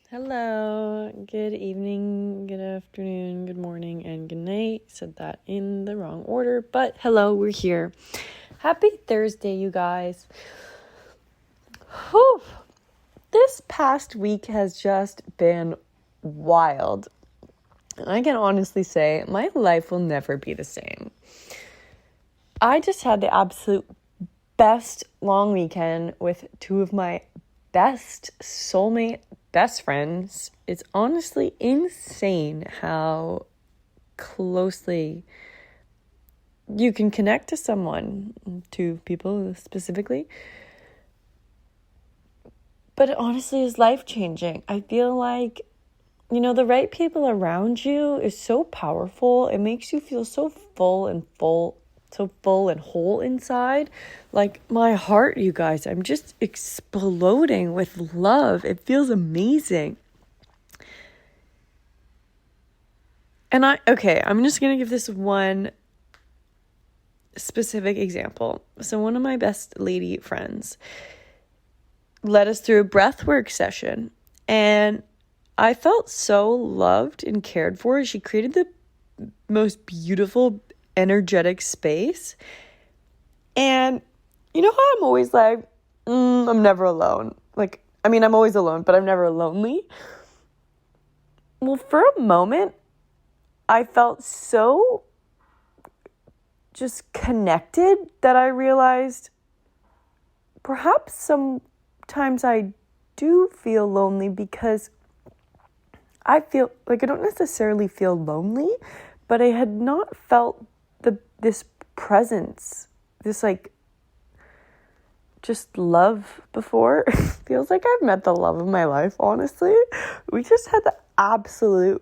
Hello, good evening, good afternoon, good morning, and good night. Said that in the wrong order, but hello, we're here. Happy Thursday, you guys. Whew. This past week has just been wild. And I can honestly say my life will never be the same. I just had the absolute best long weekend with two of my best soulmate best friends. It's honestly insane how closely you can connect to someone, two people specifically. But it honestly is life-changing. I feel like, the right people around you is so powerful. It makes you feel so full and whole inside. Like my heart, you guys, I'm just exploding with love. It feels amazing. And I'm just going to give this one specific example. So one of my best lady friends led us through a breathwork session, and I felt so loved and cared for. She created the most beautiful, energetic space. And you know how I'm always like, I'm never alone. I'm always alone, but I'm never lonely. Well, for a moment, I felt so just connected that I realized perhaps sometimes I do feel lonely because I feel like I don't necessarily feel lonely, but I had not felt this presence, this just love before. Feels like I've met the love of my life, honestly. We just had the absolute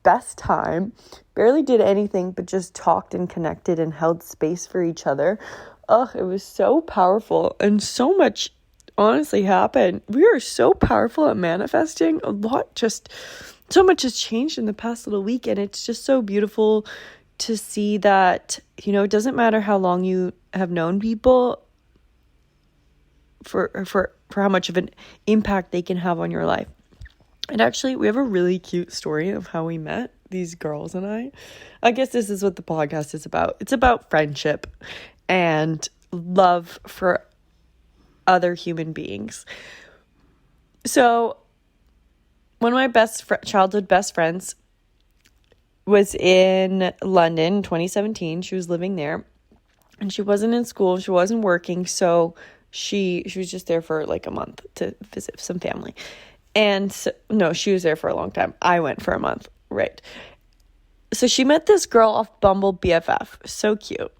best time. Barely did anything but just talked and connected and held space for each other. It was so powerful, and so much honestly happened. We are so powerful at manifesting. So much has changed in the past little week, and it's just so beautiful to see that, it doesn't matter how long you have known people for how much of an impact they can have on your life. And actually, we have a really cute story of how we met, these girls and I. I guess this is what the podcast is about. It's about friendship and love for other human beings. So one of my childhood best friends was in London in 2017. She was living there, and she wasn't in school. She wasn't working. So she was just there for like a month to visit some family. And no, she was there for a long time. I went for a month. Right. So she met this girl off Bumble BFF. So cute.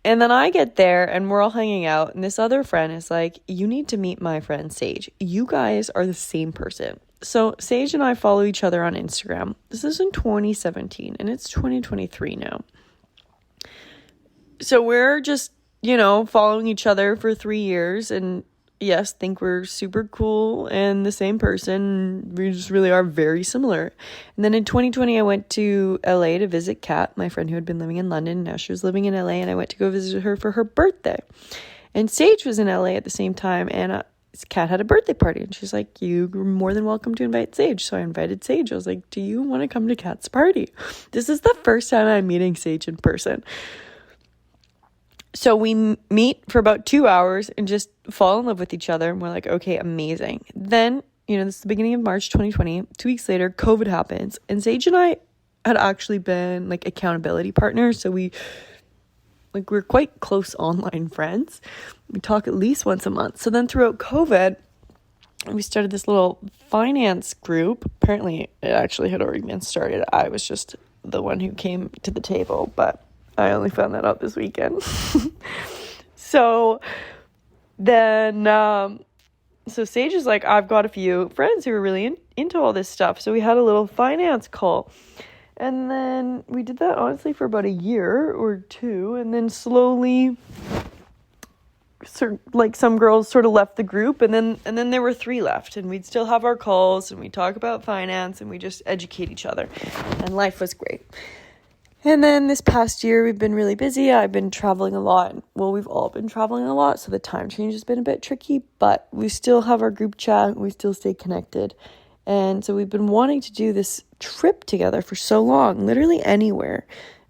And then I get there and we're all hanging out. And this other friend is like, you need to meet my friend Sage. You guys are the same person. So Sage and I follow each other on Instagram. This is in 2017 and it's 2023 now. So we're just, following each other for 3 years, and yes, think we're super cool and the same person. We just really are very similar. And then in 2020, I went to LA to visit Kat, my friend who had been living in London. Now she was living in LA, and I went to go visit her for her birthday. And Sage was in LA at the same time, and Kat had a birthday party, and she's like, you're more than welcome to invite Sage. So I invited Sage. I was like, do you want to come to Kat's party? This is the first time I'm meeting Sage in person. So we meet for about 2 hours and just fall in love with each other. And we're like, okay, amazing. Then, this is the beginning of March 2020. 2 weeks later, COVID happens. And Sage and I had actually been accountability partners. So we're quite close online friends. We talk at least once a month. So then throughout COVID, we started this little finance group. Apparently, it actually had already been started. I was just the one who came to the table, but I only found that out this weekend. So then, so Sage is like, I've got a few friends who are really into all this stuff. So we had a little finance call. And then we did that honestly for about a year or two. And then slowly, some girls sort of left the group. And then there were 3 left. And we'd still have our calls and we talk about finance and we just educate each other. And life was great. And then this past year, we've been really busy. I've been traveling a lot. Well, we've all been traveling a lot, so the time change has been a bit tricky, but we still have our group chat. We still stay connected. And so we've been wanting to do this trip together for so long, literally anywhere.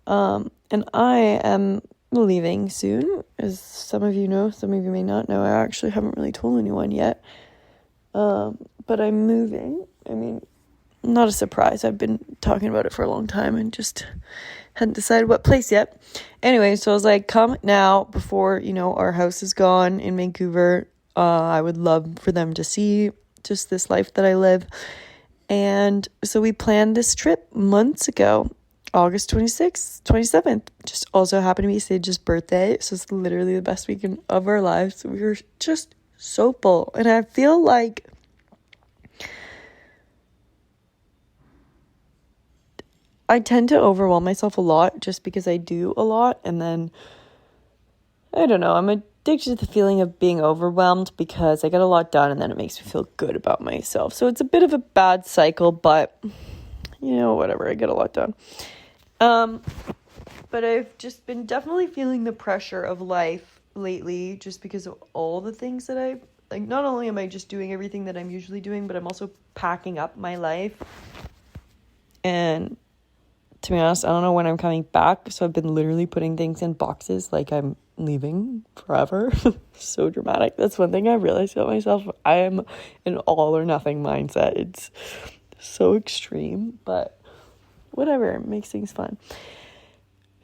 And I am leaving soon, as some of you know, some of you may not know. I actually haven't really told anyone yet. But I'm moving. I mean, not a surprise. I've been talking about it for a long time and just hadn't decided what place yet. Anyway, so I was like, come now before, our house is gone in Vancouver. I would love for them to see just this life that I live. And so we planned this trip months ago, August 26th, 27th. Just also happened to be Sage's birthday. So it's literally the best weekend of our lives. We were just so full. And I feel like I tend to overwhelm myself a lot just because I do a lot. And then, I don't know, I'm addicted to the feeling of being overwhelmed because I get a lot done and then it makes me feel good about myself. So it's a bit of a bad cycle, but, whatever, I get a lot done. But I've just been definitely feeling the pressure of life lately just because of all the things that not only am I just doing everything that I'm usually doing, but I'm also packing up my life. And to be honest, I don't know when I'm coming back. So I've been literally putting things in boxes like I'm leaving forever. So dramatic. That's one thing I realized about myself. I am an all or nothing mindset. It's so extreme, but whatever. It makes things fun.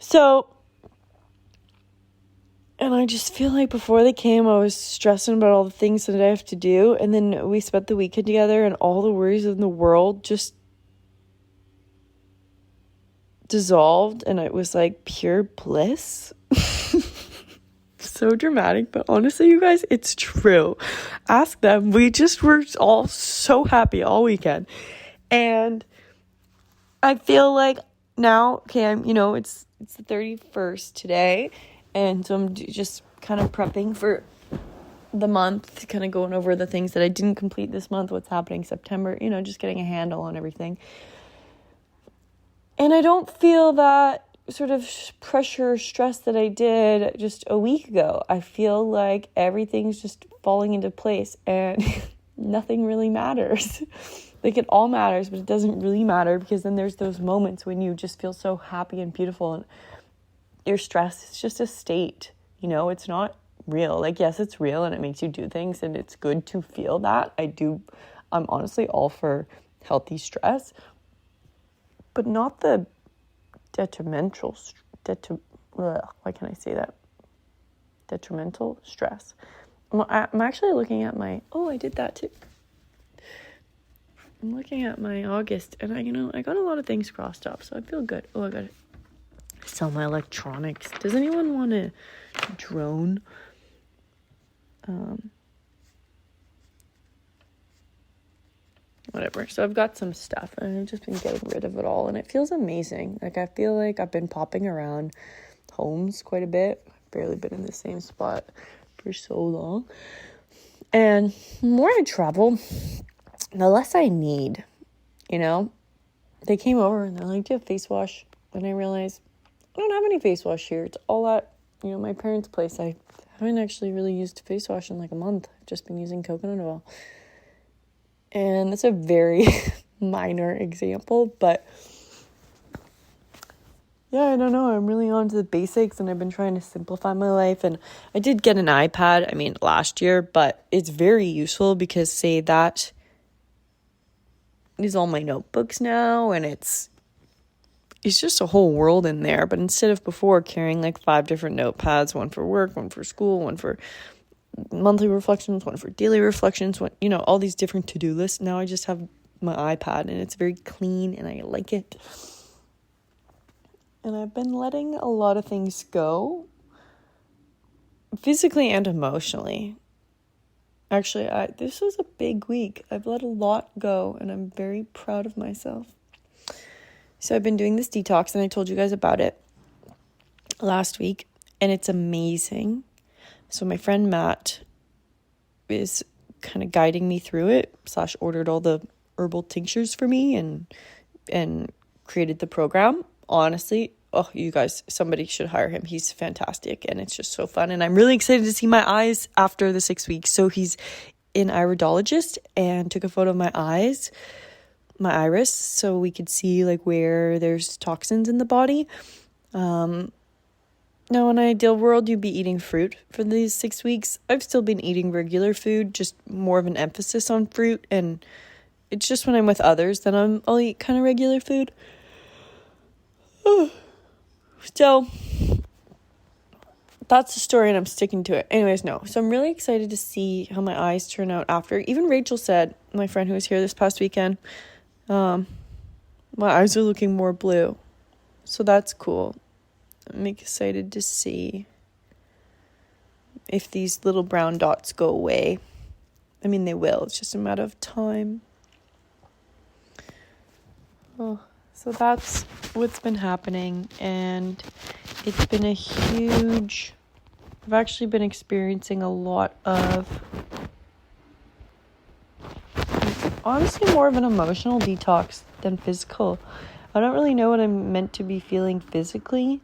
So, and I just feel like before they came, I was stressing about all the things that I have to do. And then we spent the weekend together and all the worries in the world just dissolved, and it was like pure bliss. So dramatic, but honestly, you guys, it's true. Ask them. We just were all so happy all weekend. And I feel like now, okay, it's the 31st today, and so I'm just kind of prepping for the month, kind of going over the things that I didn't complete this month, what's happening September, just getting a handle on everything. And I don't feel that sort of pressure or stress that I did just a week ago. I feel like everything's just falling into place and nothing really matters. Like it all matters, but it doesn't really matter because then there's those moments when you just feel so happy and beautiful and your stress is just a state, it's not real. Like, yes, it's real and it makes you do things and it's good to feel that. I'm honestly all for healthy stress, but not the detrimental stress. I'm actually looking at I did that too. I'm looking at my August and I got a lot of things crossed off, so I feel good. I gotta sell my electronics. Does anyone want a drone? Whatever. So I've got some stuff and I've just been getting rid of it all and it feels amazing. Like I feel like I've been popping around homes quite a bit. I've barely been in the same spot for so long. And the more I travel, the less I need, They came over and they're like, do you have face wash? And I realized I don't have any face wash here. It's all at, my parents' place. I haven't actually really used face wash in like a month. I've just been using coconut oil. And that's a very minor example, but yeah, I don't know. I'm really on to the basics and I've been trying to simplify my life. And I did get an iPad, last year, but it's very useful because say that is all my notebooks now and it's just a whole world in there. But instead of before carrying like 5 different notepads, one for work, one for school, one for monthly reflections, one for daily reflections, one, all these different to-do lists. Now I just have my iPad and it's very clean and I like it. And I've been letting a lot of things go, physically and emotionally. Actually, this was a big week. I've let a lot go and I'm very proud of myself. So I've been doing this detox and I told you guys about it last week and it's amazing. So my friend Matt is kind of guiding me through it, / ordered all the herbal tinctures for me and created the program. Honestly, you guys, somebody should hire him. He's fantastic and it's just so fun. And I'm really excited to see my eyes after the 6 weeks. So he's an iridologist and took a photo of my eyes, my iris, so we could see like where there's toxins in the body. Now, in an ideal world, you'd be eating fruit for these 6 weeks. I've still been eating regular food, just more of an emphasis on fruit. And it's just when I'm with others that I'll eat kind of regular food. So, that's the story and I'm sticking to it. Anyways, no. So I'm really excited to see how my eyes turn out after. Even Rachel said, my friend who was here this past weekend, my eyes are looking more blue. So that's cool. I'm excited to see if these little brown dots go away. I mean, they will. It's just a matter of time. Oh, so that's what's been happening. And it's been a huge... I've actually been experiencing a lot of... honestly, more of an emotional detox than physical. I don't really know what I'm meant to be feeling physically.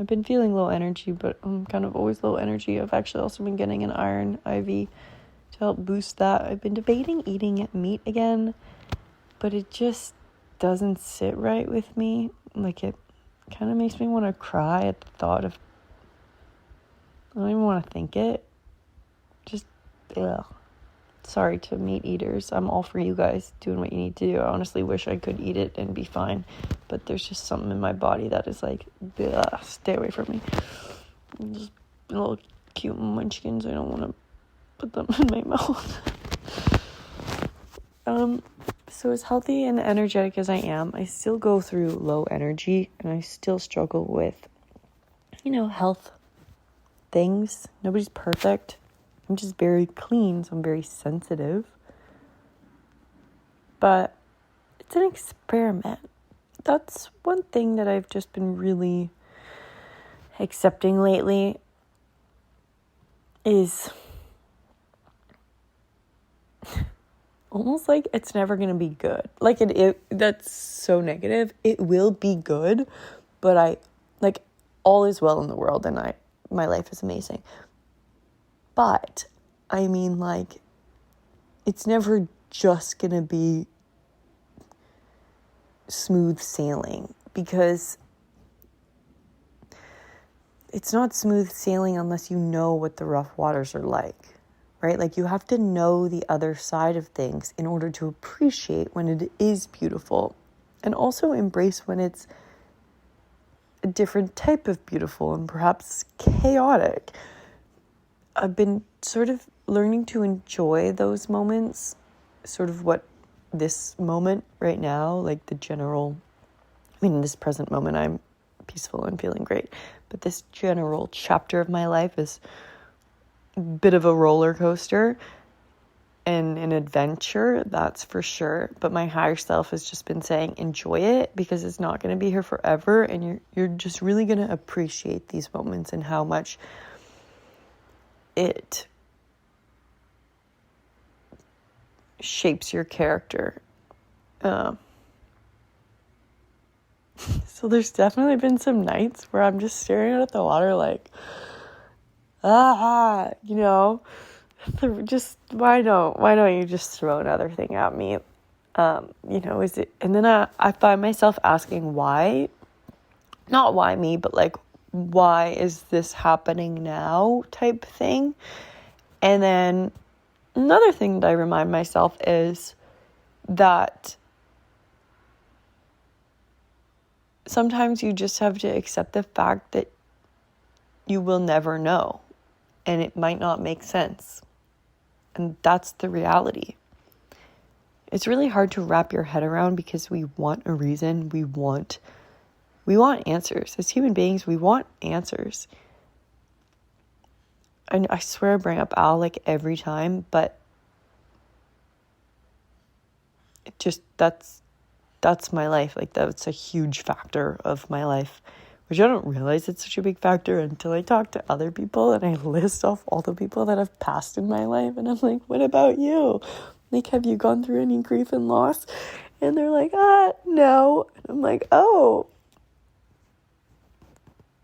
I've been feeling low energy, but I'm kind of always low energy. I've actually also been getting an iron IV to help boost that. I've been debating eating meat again, but it just doesn't sit right with me. Like, it kind of makes me want to cry at the thought of... I don't even want to think it. Just, ugh. Sorry to meat eaters. I'm all for you guys doing what you need to do. I honestly wish I could eat it and be fine. But there's just something in my body that is like, ugh, stay away from me. Just little cute munchkins. I don't want to put them in my mouth. So as healthy and energetic as I am, I still go through low energy. And I still struggle with, health things. Nobody's perfect. I'm just very clean, so I'm very sensitive. But it's an experiment. That's one thing that I've just been really accepting lately is almost like it's never going to be good. Like that's so negative. It will be good, but all is well in the world and my life is amazing. But, I mean, it's never just going to be smooth sailing because it's not smooth sailing unless you know what the rough waters are like, right? Like, you have to know the other side of things in order to appreciate when it is beautiful and also embrace when it's a different type of beautiful and perhaps chaotic. I've been sort of learning to enjoy those moments, sort of what this moment right now, like in this present moment, I'm peaceful and feeling great. But this general chapter of my life is a bit of a roller coaster and an adventure, that's for sure. But my higher self has just been saying, enjoy it because it's not going to be here forever. And you're just really going to appreciate these moments and how much it shapes your character. So there's definitely been some nights where I'm just staring at the water like, just why don't you just throw another thing at me? Is it? And then I find myself asking why, not why me, but like, why is this happening now type thing. And then another thing that I remind myself is that sometimes you just have to accept the fact that you will never know and it might not make sense. And that's the reality. It's really hard to wrap your head around because we want a reason. We want answers. As human beings, we want answers. And I swear I bring up Al like every time, but it just, that's my life. Like, that's a huge factor of my life, which I don't realize it's such a big factor until I talk to other people and I list off all the people that have passed in my life. And I'm like, what about you? Like, have you gone through any grief and loss? And they're like, no. And I'm like, oh,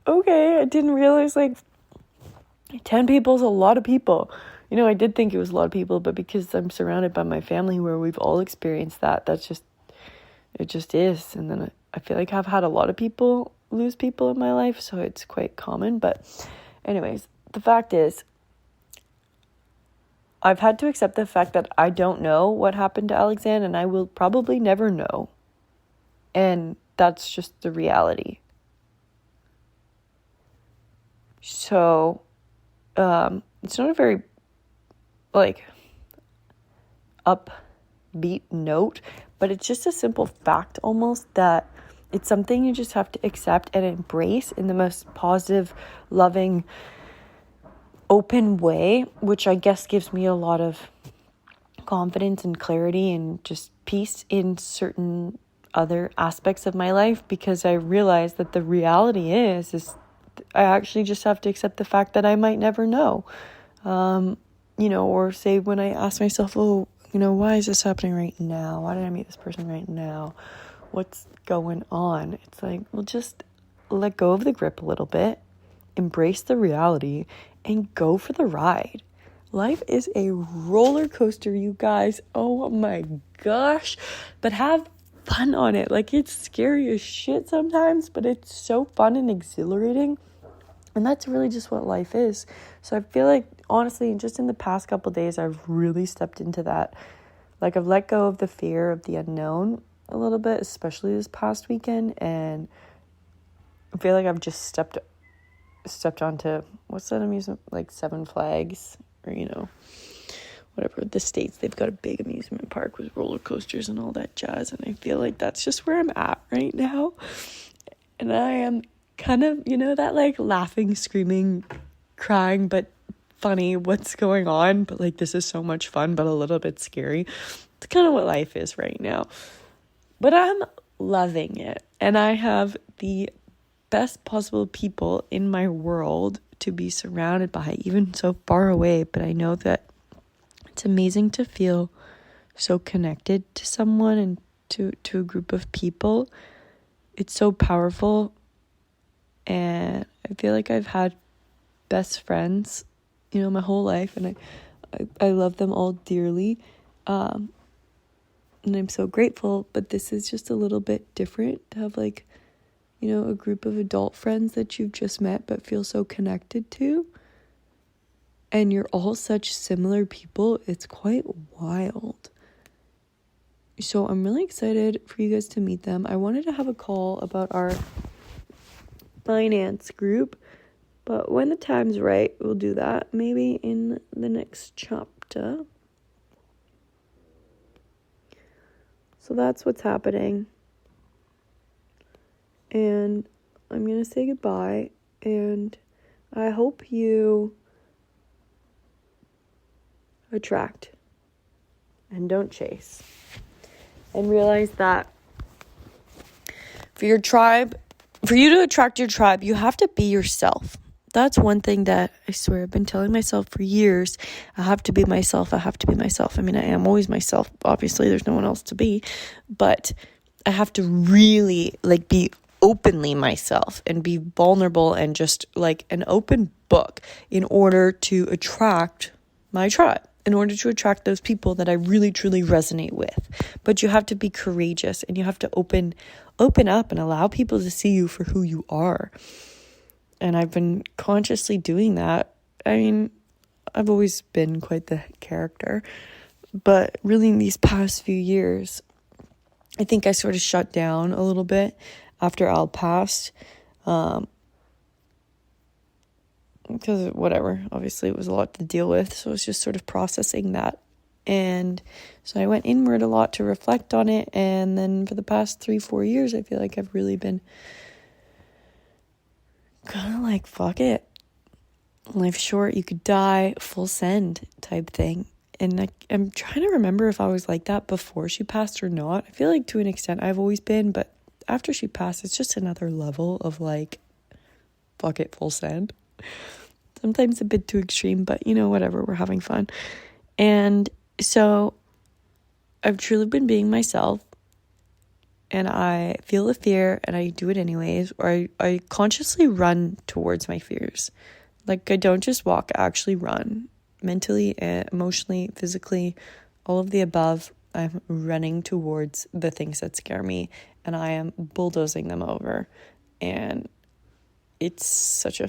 okay. I didn't realize 10 people is a lot of people. I did think it was a lot of people, but because I'm surrounded by my family where we've all experienced that, it just is. And then I feel like I've had a lot of people lose people in my life, so it's quite common. But anyways, the fact is, I've had to accept the fact that I don't know what happened to Alexandre, and I will probably never know. And that's just the reality. So, it's not a very, upbeat note, but it's just a simple fact almost that it's something you just have to accept and embrace in the most positive, loving, open way, which I guess gives me a lot of confidence and clarity and just peace in certain other aspects of my life, because I realize that the reality is I actually just have to accept the fact that I might never know. Or say when I ask myself, why is this happening right now? Why did I meet this person right now? What's going on? It's like, well, just let go of the grip a little bit, embrace the reality, and go for the ride. Life is a roller coaster, you guys. Oh my gosh. But have fun on it. It's scary as shit sometimes, but it's so fun and exhilarating. And that's really just what life is. So I feel like, honestly, just in the past couple of days, I've really stepped into that. I've let go of the fear of the unknown a little bit, especially this past weekend. And I feel like I've just stepped onto, what's that amusement? Seven Flags, or, whatever. The States, they've got a big amusement park with roller coasters and all that jazz. And I feel like that's just where I'm at right now. And I am kind of, that laughing, screaming, crying, but funny, what's going on? But this is so much fun, but a little bit scary. It's kind of what life is right now. But I'm loving it. And I have the best possible people in my world to be surrounded by, even so far away. But I know that it's amazing to feel so connected to someone and to a group of people. It's so powerful. And I feel like I've had best friends, my whole life, and I love them all dearly. And I'm so grateful, but this is just a little bit different to have a group of adult friends that you've just met but feel so connected to. And you're all such similar people. It's quite wild. So I'm really excited for you guys to meet them. I wanted to have a call about our finance group, but when the time's right, we'll do that. Maybe in the next chapter. So that's what's happening. And I'm going to say goodbye. And I hope you attract and don't chase. And realize that for you to attract your tribe, you have to be yourself. That's one thing that I swear I've been telling myself for years. I have to be myself. I mean, I am always myself. Obviously, there's no one else to be. But I have to really be openly myself and be vulnerable and just an open book in order to attract my tribe, in order to attract those people that I really, truly resonate with. But you have to be courageous and you have to open up and allow people to see you for who you are. And I've been consciously doing that. I mean, I've always been quite the character, but really in these past few years, I think I sort of shut down a little bit after Al passed. Because whatever, obviously it was a lot to deal with. So I was just sort of processing that. And so I went inward a lot to reflect on it. And then for the past 3-4 years, I feel like I've really been kind of fuck it. Life's short, you could die, full send type thing. And I'm trying to remember if I was like that before she passed or not. I feel like to an extent I've always been, but after she passed, it's just another level of fuck it, full send. Sometimes a bit too extreme, but whatever, we're having fun. And so I've truly been being myself, and I feel the fear and I do it anyways, or I consciously run towards my fears. I don't just walk, I actually run, mentally, emotionally, physically, all of the above. I'm running towards the things that scare me, and I am bulldozing them over. And it's such a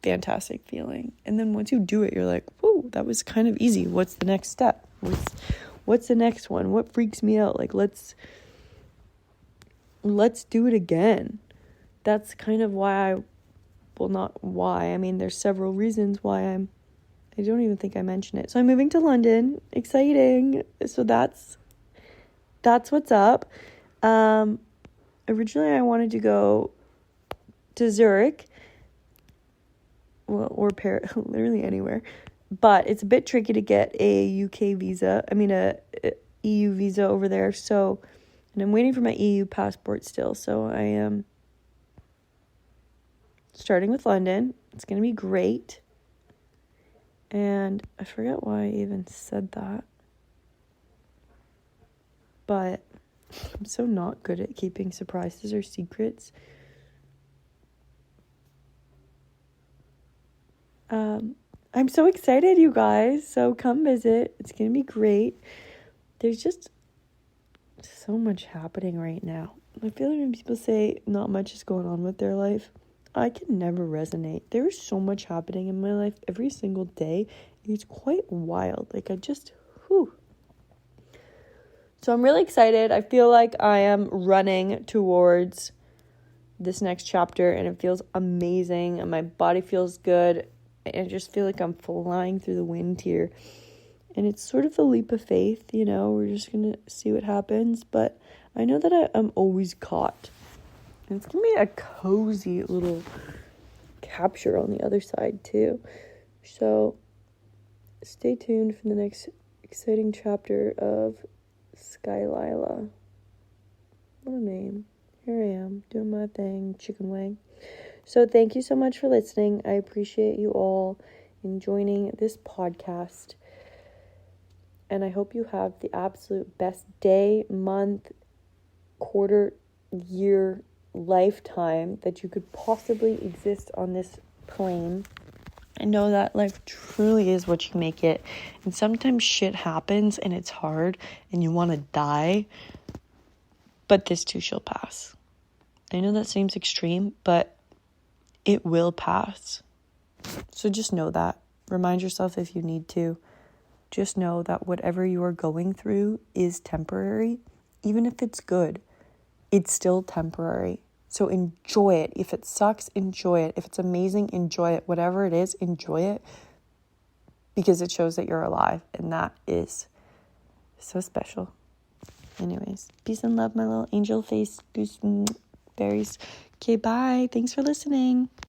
fantastic feeling. And then once you do it, you're like, whoa, that was kind of easy. What's the next step? What's the next one? What freaks me out? Like, let's do it again. That's kind of why not why. I mean, there's several reasons why I don't even think I mentioned it. So I'm moving to London. Exciting. So that's what's up. Originally I wanted to go to Zurich. Well, or Paris, literally anywhere. But it's a bit tricky to get a UK visa. I mean, a EU visa over there. So, and I'm waiting for my EU passport still. So I am starting with London. It's going to be great. And I forget why I even said that. But I'm so not good at keeping surprises or secrets. I'm so excited, you guys. So come visit. It's going to be great. There's just so much happening right now. I feel like when people say not much is going on with their life, I can never resonate. There is so much happening in my life every single day. It's quite wild. Like, So I'm really excited. I feel like I am running towards this next chapter, and it feels amazing, and my body feels good. I just feel like I'm flying through the wind here. And it's sort of a leap of faith, we're just going to see what happens. But I know that I'm always caught. And it's going to be a cozy little capture on the other side too. So stay tuned for the next exciting chapter of Skylila. What a name. Here I am doing my thing, chicken wing. So thank you so much for listening. I appreciate you all in joining this podcast. And I hope you have the absolute best day, month, quarter, year, lifetime that you could possibly exist on this plane. I know that life truly is what you make it. And sometimes shit happens and it's hard and you want to die. But this too shall pass. I know that seems extreme, but it will pass. So just know that. Remind yourself if you need to. Just know that whatever you are going through is temporary. Even if it's good, it's still temporary. So enjoy it. If it sucks, enjoy it. If it's amazing, enjoy it. Whatever it is, enjoy it. Because it shows that you're alive. And that is so special. Anyways, peace and love, my little angel face gooseberries. Okay, bye. Thanks for listening.